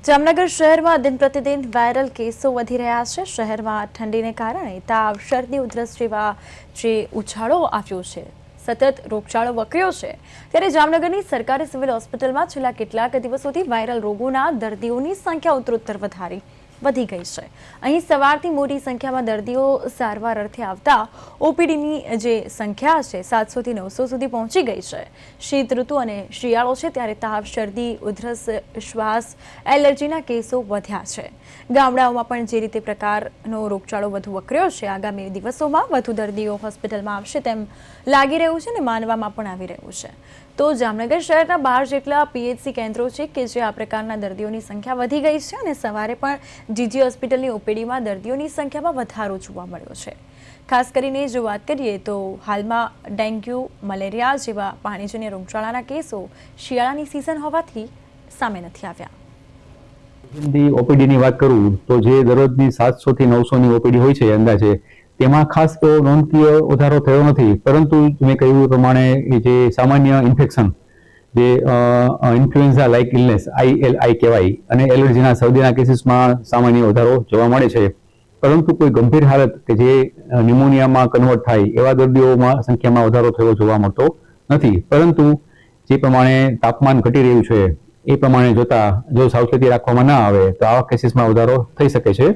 જામનગર શહેરમાં દિન પ્રતિદિન વાયરલ કેસો વધી રહ્યા છે। શહેરમાં ઠંડીને કારણે તાવ, શરદી, ઉધરસ જેવા જે ઉછાળો આવ્યો છે, સતત રોગચાળો વકર્યો છે, ત્યારે જામનગરની સરકારી સિવિલ હોસ્પિટલમાં છેલ્લા કેટલાક દિવસોથી વાયરલ રોગોના દર્દીઓની સંખ્યા ઉત્તરોત્તર વધી ગઈ છે। અહીં સવારથી મોટી સંખ્યામાં દર્દીઓ સારવાર અર્થે આવતા ઓપીડીની જે સંખ્યા છે 700 થી 900 સુધી પહોંચી ગઈ છે। શીત ઋતુ અને શિયાળો છે ત્યારે તાવ, શરદી, ઉધરસ, શ્વાસ એલર્જીના કેસો વધ્યા છે। ગામડાઓમાં પણ જે રીતે પ્રકારનો રોગચાળો વધુ વકર્યો છે, આગામી દિવસોમાં વધુ દર્દીઓ હોસ્પિટલમાં આવશે તેમ લાગી રહ્યું છે અને માનવામાં પણ આવી રહ્યું છે। તો જામનગર શહેરના 12 જેટલા પીએચસી કેન્દ્રો છે કે જે આ પ્રકારના દર્દીઓની સંખ્યા વધી ગઈ છે અને સવારે પણ જીજી હોસ્પિટલની ઓપીડીમાં દર્દીઓની સંખ્યામાં વધારો જોવા મળ્યો છે। ખાસ કરીને જો વાત કરીએ તો હાલમાં ડેન્ગ્યુ, મલેરિયા જેવા પાણીજન્ય રોગચાળાના કેસો શિયાળાની સિઝન હોવાથી સામે નથી આવ્યા। ઓપીડીની વાત કરું તો જે દરરોજની 700 થી 900 ની ઓપીડી હોય છે અંદાજે, તેમાં ખાસ એવો નોંધનીય વધારો થયો નથી, પરંતુ મેં કહ્યું પ્રમાણે જે સામાન્ય ઇન્ફેક્શન, જે ઇન્ફ્લુએન્ઝા લાઇક ઇલનેસ ILI કહેવાય, અને એલર્જીના શરદીના કેસીસમાં સામાન્ય વધારો જોવા મળે છે, પરંતુ કોઈ ગંભીર હાલત કે જે ન્યુમોનિયામાં કન્વર્ટ થાય એવા દર્દીઓમાં સંખ્યામાં વધારો થયો જોવા મળતો નથી। પરંતુ જે પ્રમાણે તાપમાન ઘટી રહ્યું છે એ પ્રમાણે જોતા જો સાવચેતી રાખવામાં ના આવે તો આવા કેસીસમાં વધારો થઈ શકે છે।